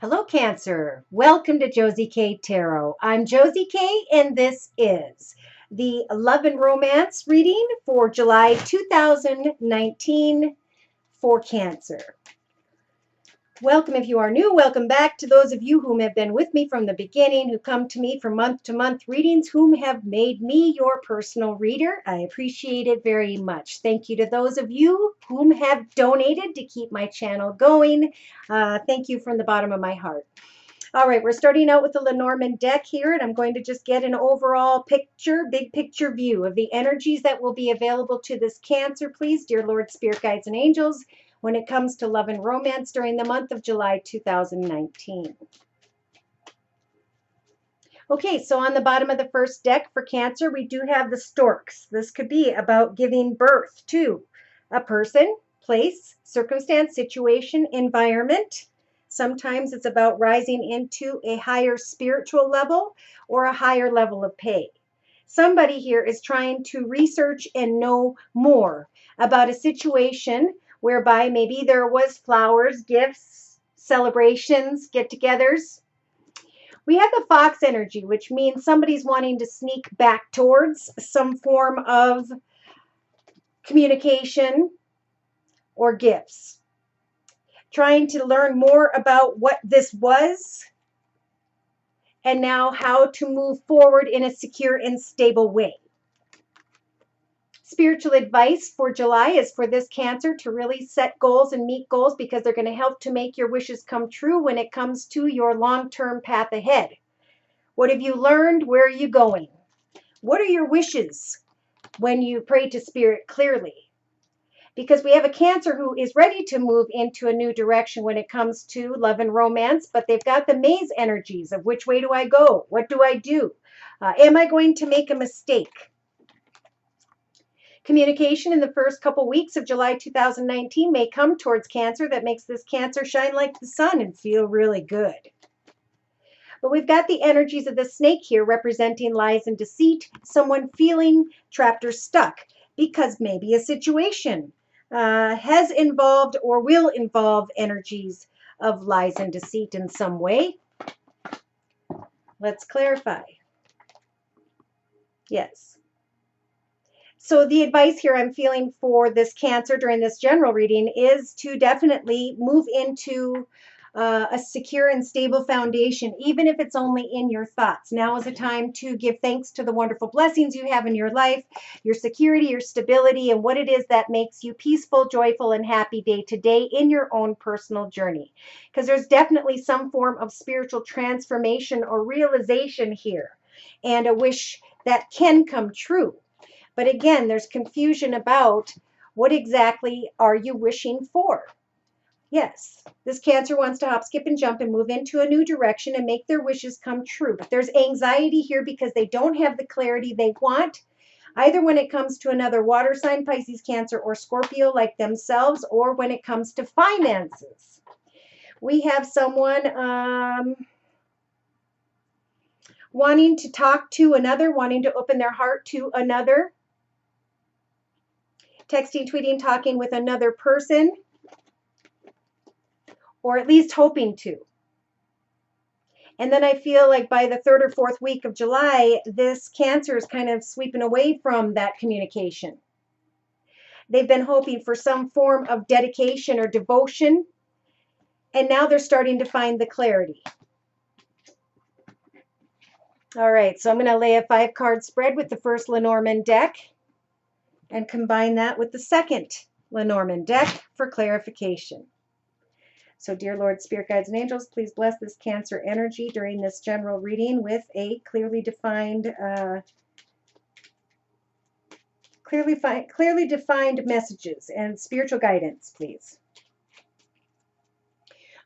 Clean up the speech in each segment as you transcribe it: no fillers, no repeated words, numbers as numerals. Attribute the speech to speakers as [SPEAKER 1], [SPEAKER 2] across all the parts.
[SPEAKER 1] Hello, Cancer. Welcome to Josie K Tarot. I'm Josie K, and this is the Love and Romance reading for July 2019 for Cancer. Welcome if you are new. Welcome back to those of you whom have been with me from the beginning, who come to me for month-to-month readings, whom have made me your personal reader. I appreciate it very much. Thank you to those of you whom have donated to keep my channel going. Thank you from the bottom of my heart. All right, we're starting out with the Lenormand deck here, and I'm going to just get an overall picture, big picture view of the energies that will be available to this Cancer, please, dear Lord, Spirit Guides, and Angels, when it comes to love and romance during the month of July 2019. Okay, so on the bottom of the first deck for Cancer, we do have the Storks. This could be about giving birth to a person, place, circumstance, situation, environment. Sometimes it's about rising into a higher spiritual level or a higher level of pay. Somebody here is trying to research and know more about a situation whereby maybe there was flowers, gifts, celebrations, get-togethers. We have the Fox energy, which means somebody's wanting to sneak back towards some form of communication or gifts. Trying to learn more about what this was and now how to move forward in a secure and stable way. Spiritual advice for July is for this Cancer to really set goals and meet goals, because they're going to help to make your wishes come true when it comes to your long-term path ahead. What have you learned? Where are you going? What are your wishes when you pray to Spirit clearly? Because we have a Cancer who is ready to move into a new direction when it comes to love and romance, but they've got the maze energies of which way do I go? What do I do? Am I going to make a mistake? Communication in the first couple weeks of July 2019 may come towards Cancer that makes this Cancer shine like the sun and feel really good. But we've got the energies of the snake here representing lies and deceit, someone feeling trapped or stuck because maybe a situation has involved or will involve energies of lies and deceit in some way. Let's clarify. Yes. So the advice here I'm feeling for this Cancer during this general reading is to definitely move into a secure and stable foundation, even if it's only in your thoughts. Now is a time to give thanks to the wonderful blessings you have in your life, your security, your stability, and what it is that makes you peaceful, joyful, and happy day to day in your own personal journey. Because there's definitely some form of spiritual transformation or realization here, and a wish that can come true. But again, there's confusion about what exactly are you wishing for. Yes, this Cancer wants to hop, skip, and jump and move into a new direction and make their wishes come true. But there's anxiety here because they don't have the clarity they want, either when it comes to another water sign, Pisces, Cancer, or Scorpio like themselves, or when it comes to finances. We have someone wanting to talk to another, wanting to open their heart to another, texting, tweeting, talking with another person, or at least hoping to. And then I feel like by the 3rd or 4th week of July, this Cancer is kind of sweeping away from that communication. They've been hoping for some form of dedication or devotion, and now they're starting to find the clarity. All right, so I'm going to lay a 5-card spread with the first Lenormand deck and combine that with the second Lenormand deck for clarification. So, dear Lord, Spirit Guides, and Angels, please bless this Cancer energy during this general reading with a clearly defined messages and spiritual guidance, please.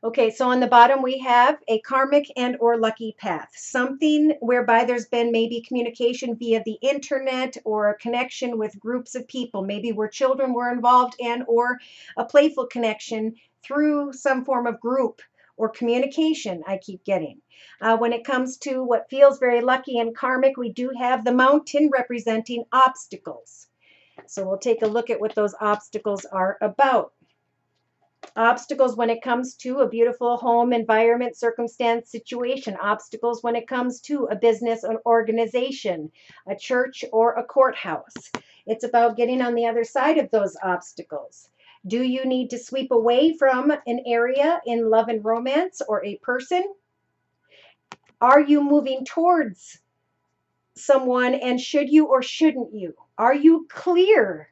[SPEAKER 1] Okay, so on the bottom we have a karmic and or lucky path, something whereby there's been maybe communication via the internet or a connection with groups of people, maybe where children were involved, and or a playful connection through some form of group or communication I keep getting. When it comes to what feels very lucky and karmic, we do have the mountain representing obstacles. So we'll take a look at what those obstacles are about. Obstacles when it comes to a beautiful home, environment, circumstance, situation. Obstacles when it comes to a business, an organization, a church, or a courthouse. It's about getting on the other side of those obstacles. Do you need to sweep away from an area in love and romance or a person? Are you moving towards someone, and should you or shouldn't you? Are you clear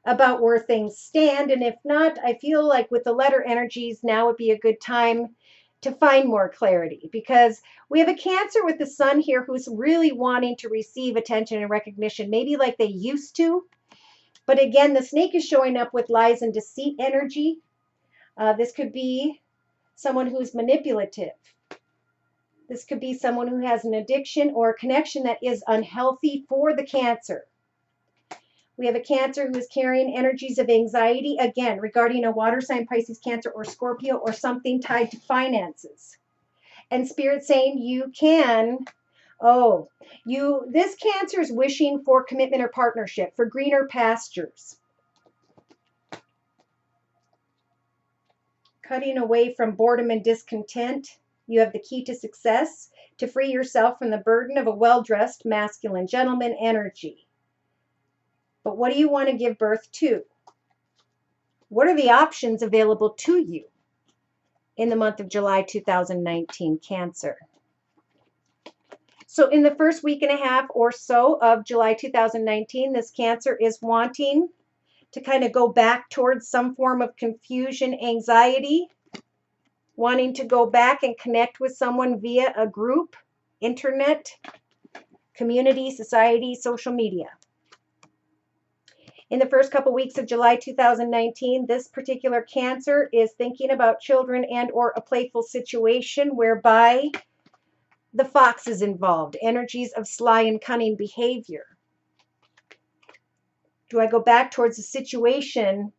[SPEAKER 1] about where things stand? And if not, I feel like with the letter energies, now would be a good time to find more clarity, because we have a Cancer with the sun here who's really wanting to receive attention and recognition, maybe like they used to. But again, the snake is showing up with lies and deceit energy. This could be someone who's manipulative. This could be someone who has an addiction or a connection that is unhealthy for the Cancer. We have a Cancer who is carrying energies of anxiety, again, regarding a water sign, Pisces, Cancer, or Scorpio, or something tied to finances. And Spirit saying you can, this Cancer is wishing for commitment or partnership, for greener pastures. Cutting away from boredom and discontent. You have the key to success, to free yourself from the burden of a well-dressed masculine gentleman energy. But what do you want to give birth to? What are the options available to you in the month of July 2019, Cancer? So in the first week and a half or so of July 2019, this Cancer is wanting to kind of go back towards some form of confusion, anxiety, wanting to go back and connect with someone via a group, internet, community, society, social media. In the first couple weeks of July 2019, this particular Cancer is thinking about children and or a playful situation whereby the fox is involved, energies of sly and cunning behavior. Do I go back towards a situation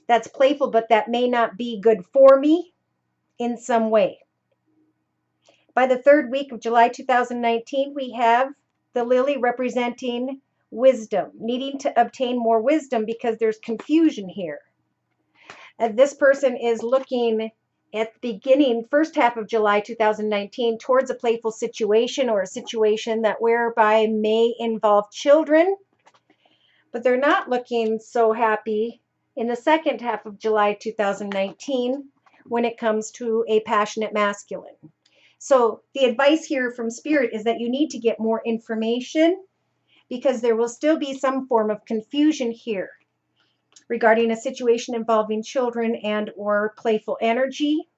[SPEAKER 1] that's playful but that may not be good for me in some way? By the third week of July 2019, we have the lily representing wisdom, needing to obtain more wisdom because there's confusion here. This person is looking at the beginning, first half of July 2019, towards a playful situation or a situation that whereby may involve children, but they're not looking so happy in the second half of July 2019 when it comes to a passionate masculine. So the advice here from Spirit is that you need to get more information, because there will still be some form of confusion here regarding a situation involving children and or playful energy.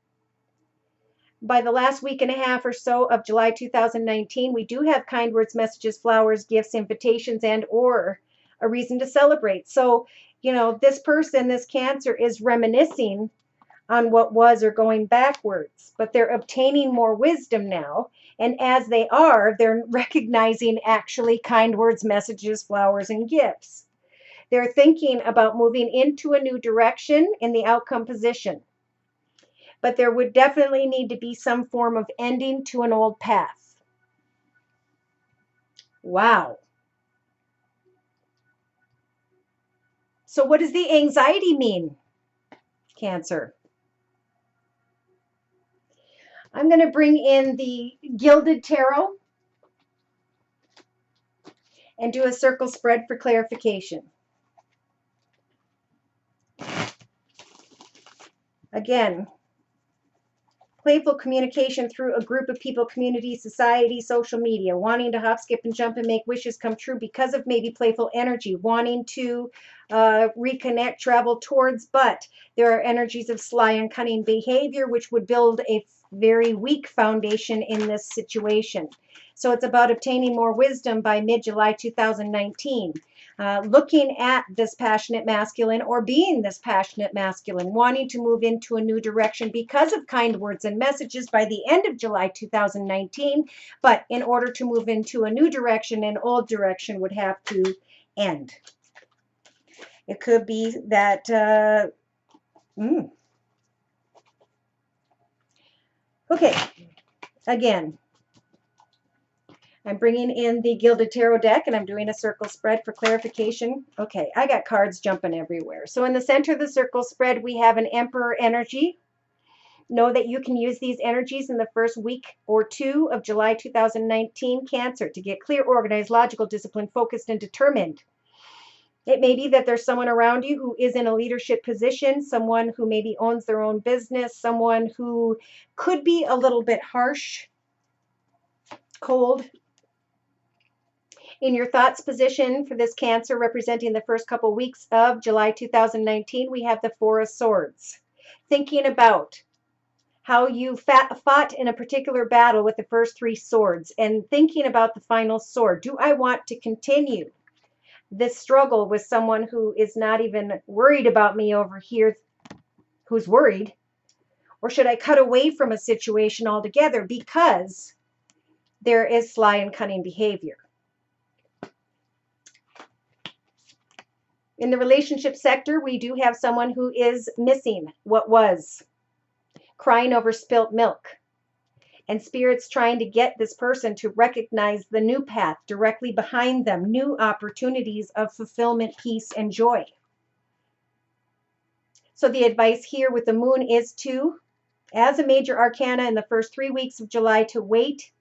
[SPEAKER 1] By the last week and a half or so of July 2019, we do have kind words, messages, flowers, gifts, invitations, and or a reason to celebrate. So, this person, this Cancer, is reminiscing on what was or going backwards, but they're obtaining more wisdom now. And as they are, they're recognizing actually kind words, messages, flowers, and gifts. They're thinking about moving into a new direction in the outcome position. But there would definitely need to be some form of ending to an old path. Wow. So what does the anxiety mean, Cancer? I'm going to bring in the Gilded Tarot and do a circle spread for clarification. Again, playful communication through a group of people, community, society, social media, wanting to hop, skip, and jump and make wishes come true because of maybe playful energy, wanting to reconnect, travel towards, but there are energies of sly and cunning behavior which would build a very weak foundation in this situation. So it's about obtaining more wisdom by mid-July 2019. Looking at this passionate masculine or being this passionate masculine, wanting to move into a new direction because of kind words and messages by the end of July 2019. But in order to move into a new direction, an old direction would have to end. It could be that okay, again, I'm bringing in the Gilded Tarot deck and I'm doing a circle spread for clarification. Okay, I got cards jumping everywhere. So in the center of the circle spread, we have an Emperor energy. Know that you can use these energies in the first week or two of July 2019, Cancer, to get clear, organized, logical, disciplined, focused, and determined. It may be that there's someone around you who is in a leadership position, someone who maybe owns their own business, someone who could be a little bit harsh, cold. In your thoughts position for this Cancer, representing the first couple weeks of July 2019, we have the Four of Swords. Thinking about how you fought in a particular battle with the first three swords and thinking about the final sword. Do I want to continue this struggle with someone who is not even worried about me over here, who's worried? Or should I cut away from a situation altogether because there is sly and cunning behavior? In the relationship sector, we do have someone who is missing what was, crying over spilt milk. And Spirit's trying to get this person to recognize the new path directly behind them, new opportunities of fulfillment, peace, and joy. So the advice here with the moon is to, as a major arcana in the first 3 weeks of July, to wait,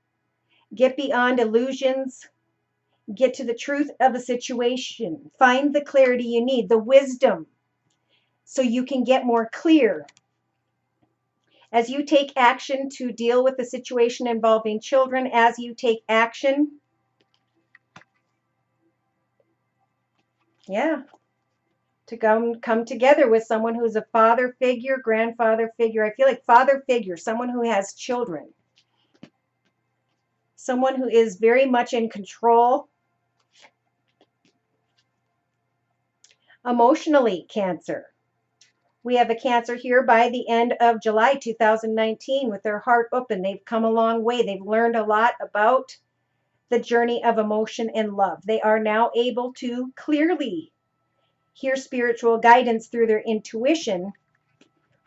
[SPEAKER 1] get beyond illusions, get to the truth of the situation, find the clarity you need, the wisdom, so you can get more clear. As you take action to deal with the situation involving children, as you take action, to come together with someone who's a father figure, grandfather figure. I feel like father figure, someone who has children, someone who is very much in control. Emotionally, Cancer. We have a Cancer here by the end of July 2019 with their heart open. They've come a long way. They've learned a lot about the journey of emotion and love. They are now able to clearly hear spiritual guidance through their intuition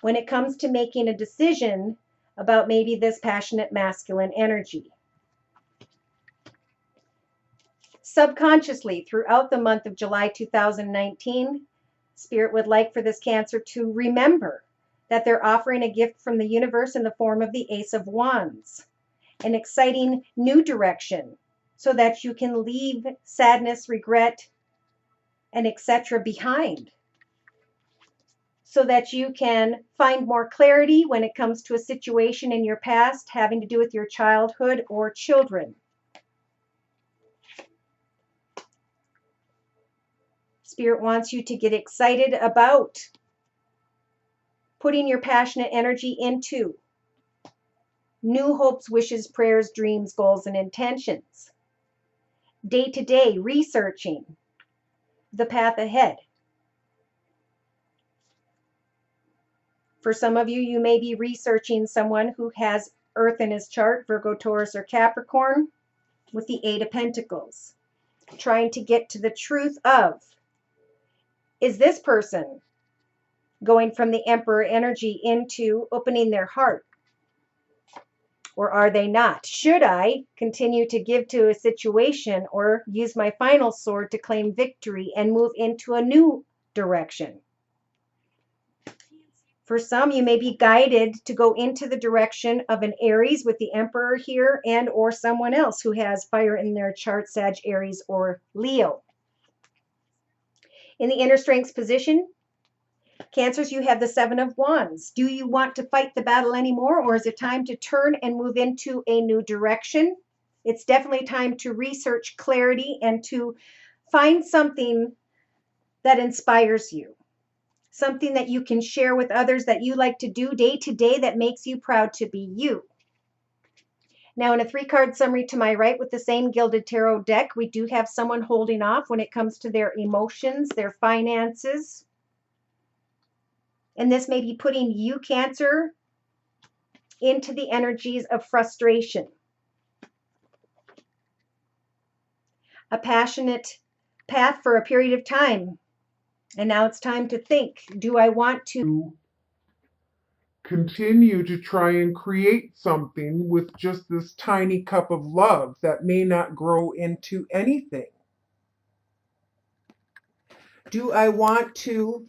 [SPEAKER 1] when it comes to making a decision about maybe this passionate masculine energy. Subconsciously, throughout the month of July 2019, Spirit would like for this Cancer to remember that they're offering a gift from the universe in the form of the Ace of Wands, an exciting new direction so that you can leave sadness, regret, and etc. behind, so that you can find more clarity when it comes to a situation in your past having to do with your childhood or children. Spirit wants you to get excited about putting your passionate energy into new hopes, wishes, prayers, dreams, goals, and intentions. Day to day, researching the path ahead. For some of you, you may be researching someone who has Earth in his chart, Virgo, Taurus, or Capricorn, with the Eight of Pentacles. Trying to get to the truth of, is this person going from the Emperor energy into opening their heart? Or are they not? Should I continue to give to a situation or use my final sword to claim victory and move into a new direction? For some, you may be guided to go into the direction of an Aries with the Emperor here, and or someone else who has fire in their chart, Sag, Aries, or Leo. In the inner strengths position, Cancers, you have the Seven of Wands. Do you want to fight the battle anymore, or is it time to turn and move into a new direction? It's definitely time to research clarity and to find something that inspires you. Something that you can share with others that you like to do day to day that makes you proud to be you. Now, in a 3-card summary to my right with the same Gilded Tarot deck, we do have someone holding off when it comes to their emotions, their finances. And this may be putting you, Cancer, into the energies of frustration. A passionate path for a period of time. And now it's time to think, do I want to
[SPEAKER 2] continue to try and create something with just this tiny cup of love that may not grow into anything? Do I want to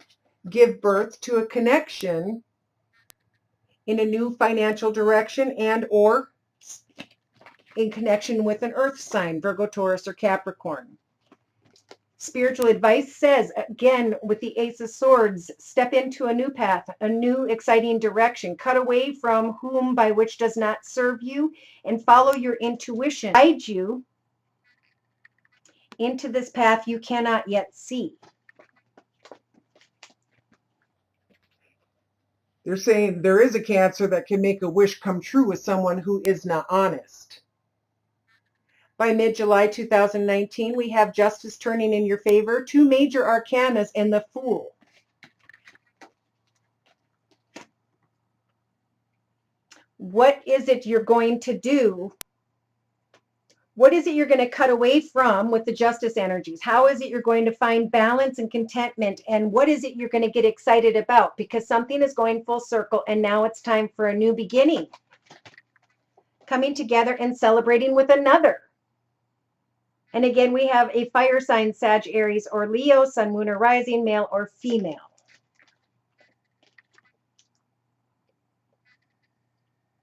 [SPEAKER 2] give birth to a connection in a new financial direction and or in connection with an earth sign, Virgo, Taurus, or Capricorn? Spiritual advice says, again, with the Ace of Swords, step into a new path, a new exciting direction. Cut away from whom by which does not serve you and follow your intuition. Guide you into this path you cannot yet see. They're saying there is a Cancer that can make a wish come true with someone who is not honest. By mid-July 2019, we have justice turning in your favor, 2 major arcanas, and the Fool. What is it you're going to do? What is it you're going to cut away from with the justice energies? How is it you're going to find balance and contentment? And what is it you're going to get excited about? Because something is going full circle and now it's time for a new beginning. Coming together and celebrating with another. And again, we have a fire sign, Sag, Aries, or Leo, Sun, Moon, or Rising, male or female.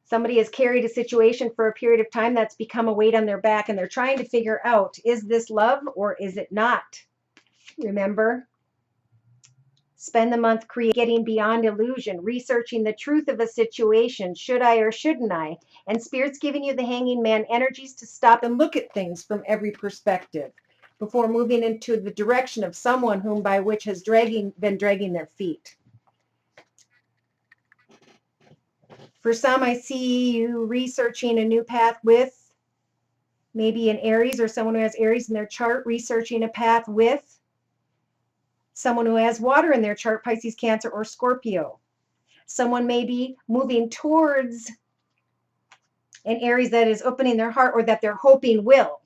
[SPEAKER 2] Somebody has carried a situation for a period of time that's become a weight on their back, and they're trying to figure out, is this love or is it not? Remember, spend the month getting beyond illusion, researching the truth of a situation. Should I or shouldn't I? And Spirit's giving you the Hanging Man energies to stop and look at things from every perspective before moving into the direction of someone whom by which has been dragging their feet. For some, I see you researching a new path with maybe an Aries or someone who has Aries in their chart, researching a path with someone who has water in their chart, Pisces, Cancer, or Scorpio. Someone may be moving towards an Aries that is opening their heart or that they're hoping will.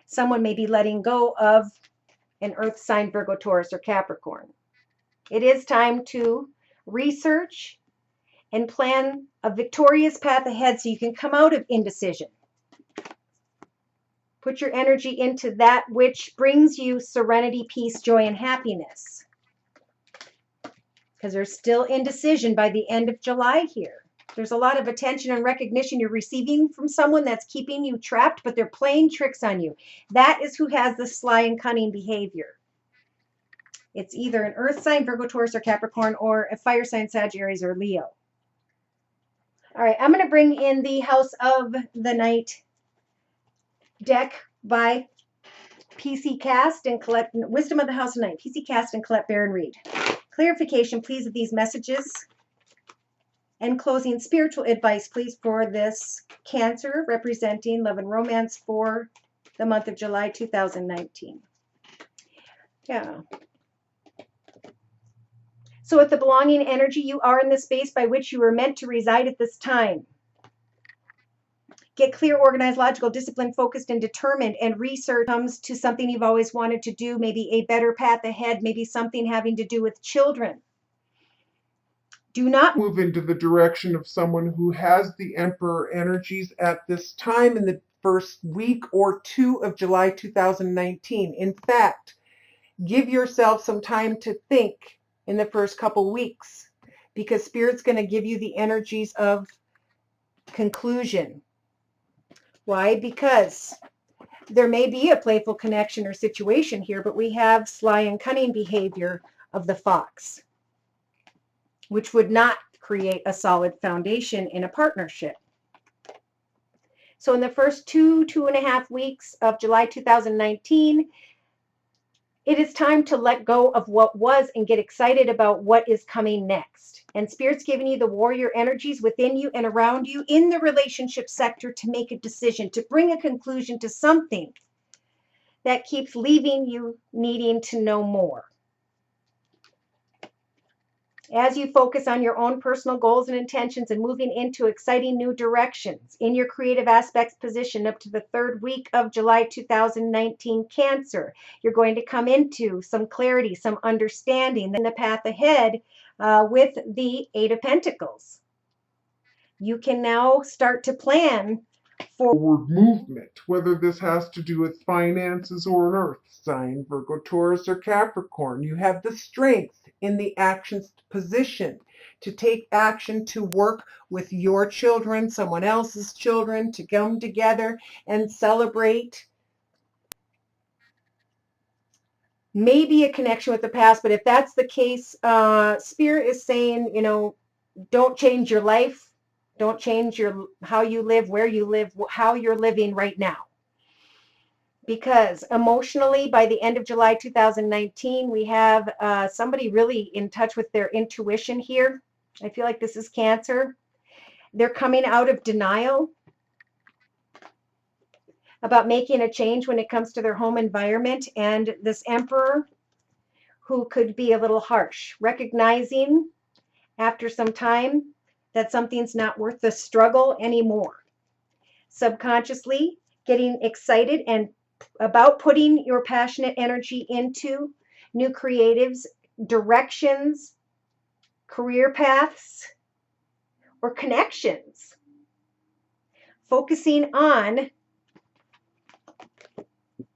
[SPEAKER 2] Someone may be letting go of an earth sign, Virgo, Taurus, or Capricorn. It is time to research and plan a victorious path ahead so you can come out of indecision. Put your energy into that which brings you serenity, peace, joy, and happiness. Because there's still indecision by the end of July here. There's a lot of attention and recognition you're receiving from someone that's keeping you trapped, but they're playing tricks on you. That is who has the sly and cunning behavior. It's either an earth sign, Virgo, Taurus, or Capricorn, or a fire sign, Sag, Aries, or Leo. All right, I'm going to bring in the House of the Night deck by PC Cast and Colette, Wisdom of the House of Night, PC Cast and Colette Baron Reed. Clarification, please, of these messages. And closing spiritual advice, please, for this Cancer representing love and romance for the month of July 2019. Yeah. So with the belonging energy, you are in the space by which you were meant to reside at this time. Get clear, organized, logical, disciplined, focused, and determined, and research comes to something you've always wanted to do, maybe a better path ahead, maybe something having to do with children. Do not move into the direction of someone who has the Emperor energies at this time in the first week or two of July 2019. In fact, give yourself some time to think in the first couple weeks, because Spirit's going to give you the energies of conclusion. Why? Because there may be a playful connection or situation here, but we have sly and cunning behavior of the fox, which would not create a solid foundation in a partnership. So in the first 2.5 weeks of July 2019, it is time to let go of what was and get excited about what is coming next. And Spirit's giving you the warrior energies within you and around you in the relationship sector to make a decision, to bring a conclusion to something that keeps leaving you needing to know more. As you focus on your own personal goals and intentions and moving into exciting new directions in your creative aspects position up to the third week of July 2019 Cancer, you're going to come into some clarity, some understanding in the path ahead
[SPEAKER 1] with the Eight of Pentacles. You can now start to plan
[SPEAKER 2] forward movement, whether this has to do with finances or an earth sign, Virgo, Taurus, or Capricorn. You have the strength in the action position to take action, to work with your children, someone else's children, to come together and celebrate. Maybe a connection with the past, but if that's the case, Spirit is saying, don't change your life. Don't change how you live, where you live, how you're living right now. Because emotionally, by the end of July 2019, we have somebody really in touch with their intuition here. I feel like this is Cancer. They're coming out of denial about making a change when it comes to their home environment. And this Emperor, who could be a little harsh, recognizing after some time that something's not worth the struggle anymore. Subconsciously getting excited and about putting your passionate energy into new creatives, directions, career paths, or connections. Focusing on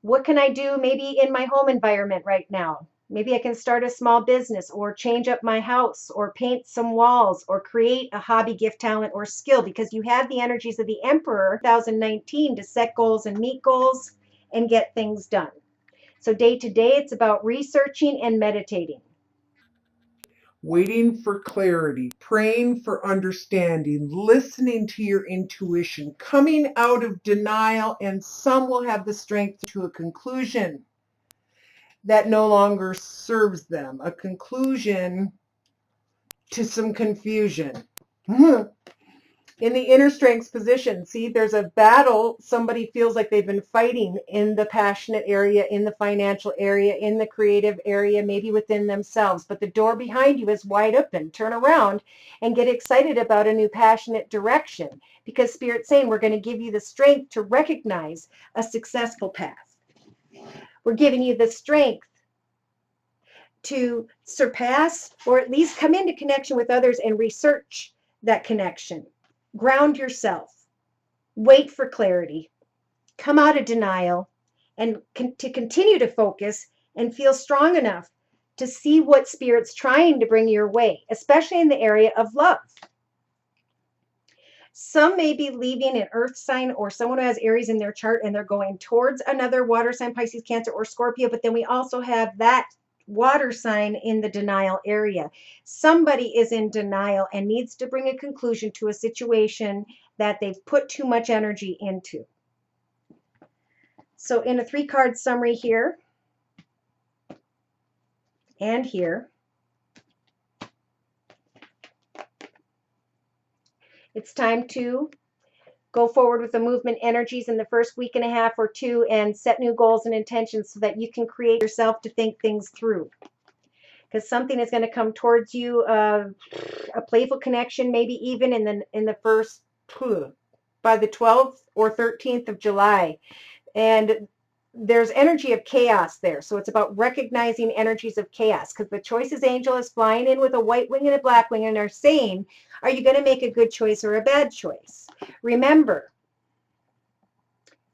[SPEAKER 2] what can I do maybe in my home environment right now? Maybe I can start a small business or change up my house or paint some walls or create a hobby, gift, talent, or skill, because you have the energies of the Emperor 2019 to set goals and meet goals and get things done. So day to day, it's about researching and meditating. Waiting for clarity, praying for understanding, listening to your intuition, coming out of denial, and some will have the strength to a conclusion that no longer serves them, a conclusion to some confusion. In the inner strengths position, see, there's a battle. Somebody feels like they've been fighting in the passionate area, in the financial area, in the creative area, maybe within themselves, but the door behind you is wide open. Turn around and get excited about a new passionate direction, because Spirit's saying we're going to give you the strength to recognize a successful path. We're giving you the strength to surpass or at least come into connection with others and research that connection. Ground yourself. Wait for clarity. Come out of denial and to continue to focus and feel strong enough to see what Spirit's trying to bring your way, especially in the area of love. Some may be leaving an earth sign or someone who has Aries in their chart and they're going towards another water sign, Pisces, Cancer, or Scorpio, but then we also have that water sign in the denial area. Somebody is in denial and needs to bring a conclusion to a situation that they've put too much energy into. So in a 3-card summary here and here, it's time to go forward with the movement energies in the first week and a half or two and set new goals and intentions so that you can create yourself to think things through. Because something is going to come towards you, a playful connection, maybe even in the first, by the 12th or 13th of July. And there's energy of chaos there. So it's about recognizing energies of chaos, because the choices angel is flying in with a white wing and a black wing and are saying, are you going to make a good choice or a bad choice? Remember,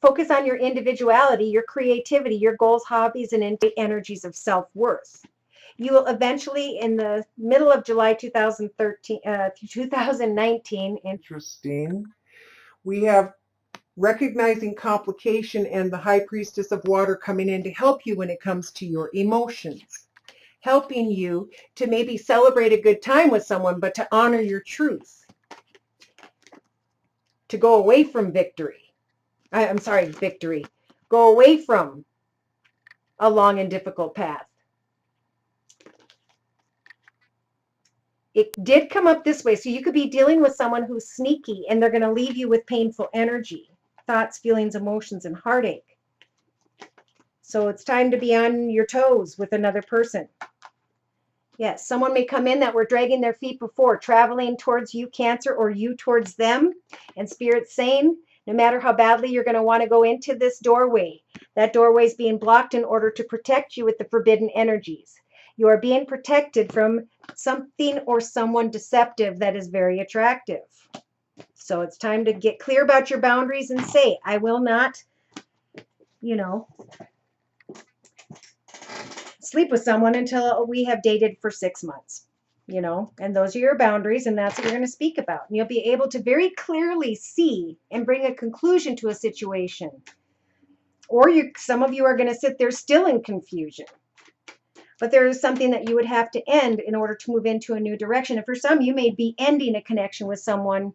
[SPEAKER 2] focus on your individuality, your creativity, your goals, hobbies, and energies of self-worth. You will eventually, in the middle of July 2019. Interesting. We have recognizing complication and the High Priestess of Water coming in to help you when it comes to your emotions, helping you to maybe celebrate a good time with someone, but to honor your truth, to go away from victory. Go away from a long and difficult path. It did come up this way, so you could be dealing with someone who's sneaky and they're going to leave you with painful energy, thoughts, feelings, emotions, and heartache. So it's time to be on your toes with another person. Yes, someone may come in that were dragging their feet before, traveling towards you, Cancer, or you towards them. And Spirit's saying, no matter how badly you're going to want to go into this doorway, that doorway is being blocked in order to protect you with the forbidden energies. You are being protected from
[SPEAKER 1] something or someone deceptive that is very attractive. So it's time to get clear about your boundaries and say, I will not, you know, sleep with someone until we have dated for 6 months, you know, and those are your boundaries, and that's what you're going to speak about. And you'll be able to very clearly see and bring a conclusion to a situation. Or some of you are going to sit there still in confusion. But there is something that you would have to end in order to move into a new direction. And for some, you may be ending a connection with someone,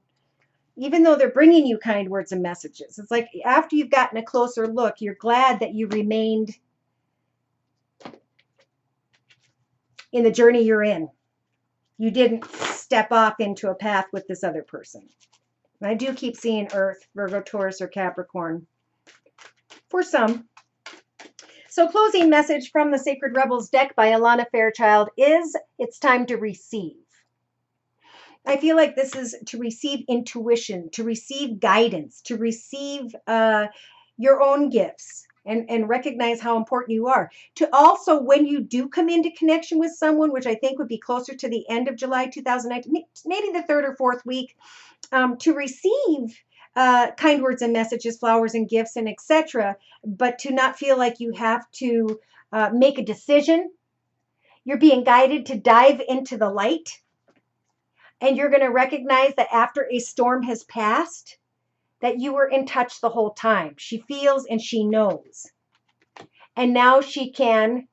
[SPEAKER 1] even though they're bringing you kind words and messages. It's like after you've gotten a closer look, you're glad that you remained in the journey you're in. You didn't step off into a path with this other person. And I do keep seeing Earth, Virgo, Taurus, or Capricorn for some. So closing message from the Sacred Rebels deck by Alana Fairchild is it's time to receive. I feel like this is to receive intuition, to receive guidance, to receive your own gifts and recognize how important you are. To also, when you do come into connection with someone, which I think would be closer to the end of July 2019, maybe the 3rd or 4th week, to receive kind words and messages, flowers and gifts, and etc., but to not feel like you have to make a decision. You're being guided to dive into the light, and you're going to recognize that after a storm has passed, that you were in touch the whole time. She feels and she knows. And now she can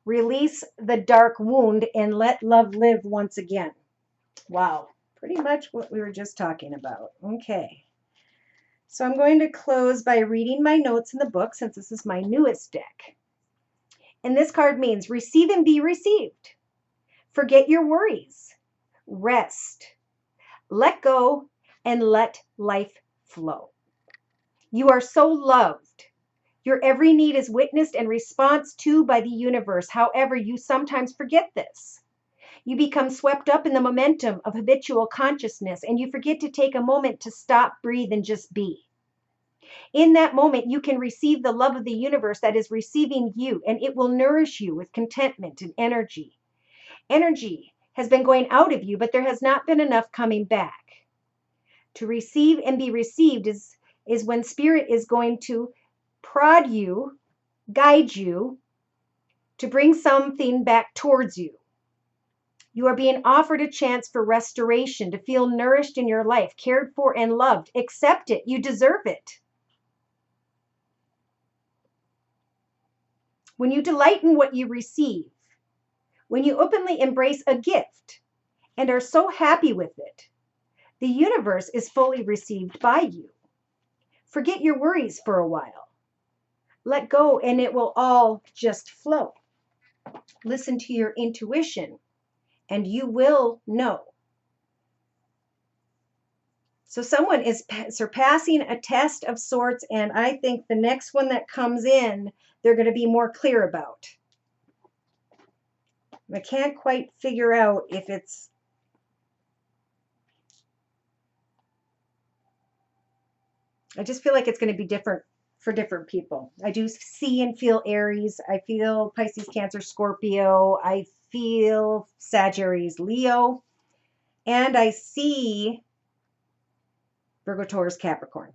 [SPEAKER 1] release the dark wound and let love live once again. Wow, pretty much what we were just talking about. Okay. So I'm going to close by reading my notes in the book since this is my newest deck. And this card means receive and be received. Forget your worries. Rest. Let go and let life flow. You are so loved. Your every need is witnessed and response to by the universe. However, you sometimes forget this. You become swept up in the momentum of habitual consciousness, and you forget to take a moment to stop, breathe, and just be. In that moment, you can receive the love of the universe that is receiving you, and it will nourish you with contentment and energy. Energy has been going out of you, but there has not been enough coming back. To receive and be received is when spirit is going to prod you, guide you, to bring something back towards you. You are being offered a chance for restoration, to feel nourished in your life, cared for and loved. Accept it. You deserve it. When you delight in what you receive, when you openly embrace a gift and are so happy with it, the universe is fully received by you. Forget your worries for a while. Let go and it will all just flow. Listen to your intuition and you will know. So someone is surpassing a test of sorts, and I think the next one that comes in, they're going to be more clear about. I can't quite figure out if it's I just feel like it's going to be different for different people. I do see and feel Aries. I feel Pisces, Cancer, Scorpio. I feel Sagittarius, Leo. And I see Virgo, Taurus, Capricorn.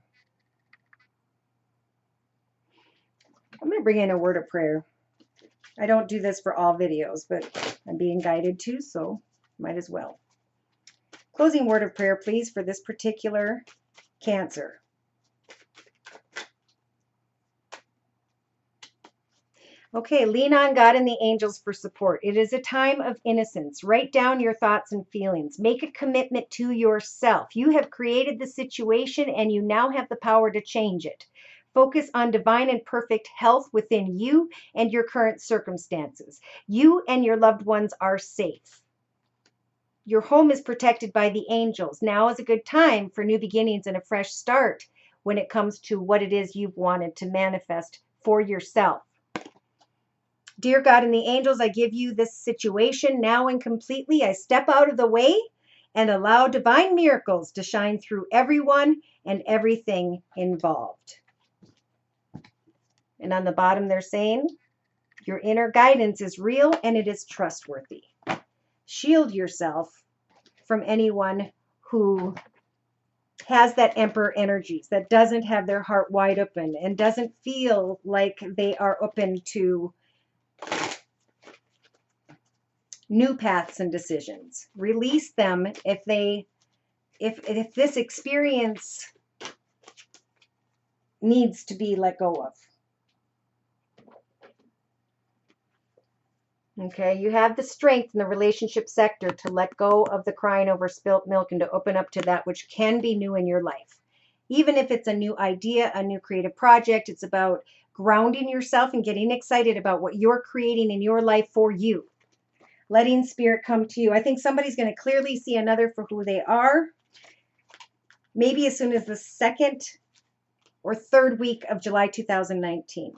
[SPEAKER 1] I'm going to bring in a word of prayer. I don't do this for all videos, but I'm being guided to, so might as well. Closing word of prayer, please, for this particular Cancer. Okay, lean on God and the angels for support. It is a time of innocence. Write down your thoughts and feelings. Make a commitment to yourself. You have created the situation and you now have the power to change it. Focus on divine and perfect health within you and your current circumstances. You and your loved ones are safe. Your home is protected by the angels. Now is a good time for new beginnings and a fresh start when it comes to what it is you've wanted to manifest for yourself. Dear God and the angels, I give you this situation now and completely. I step out of the way and allow divine miracles to shine through everyone and everything involved. And on the bottom, they're saying, your inner guidance is real and it is trustworthy. shield yourself from anyone who has that Emperor energies, that doesn't have their heart wide open and doesn't feel like they are open to new paths and decisions. Release them if this experience needs to be let go of. Okay, you have the strength in the relationship sector to let go of the crying over spilt milk and to open up to that which can be new in your life. Even if it's a new idea, a new creative project, it's about grounding yourself and getting excited about what you're creating in your life for you. Letting spirit come to you. I think somebody's going to clearly see another for who they are. Maybe as soon as the 2nd or 3rd week of July 2019.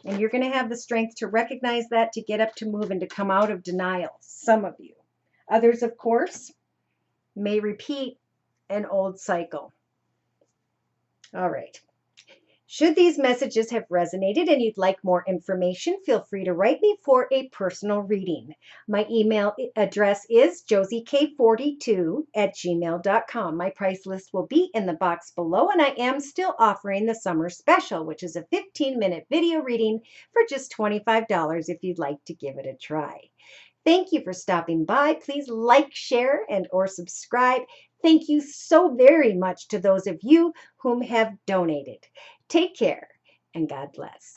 [SPEAKER 1] And you're going to have the strength to recognize that, to get up, to move, and to come out of denial. Some of you. Others, of course, may repeat an old cycle. All right. Should these messages have resonated and you'd like more information, feel free to write me for a personal reading. My email address is josiek42@gmail.com. My price list will be in the box below, and I am still offering the summer special, which is a 15-minute video reading for just $25 if you'd like to give it a try. Thank you for stopping by. Please like, share, and or subscribe. Thank you so very much to those of you whom have donated. Take care and God bless.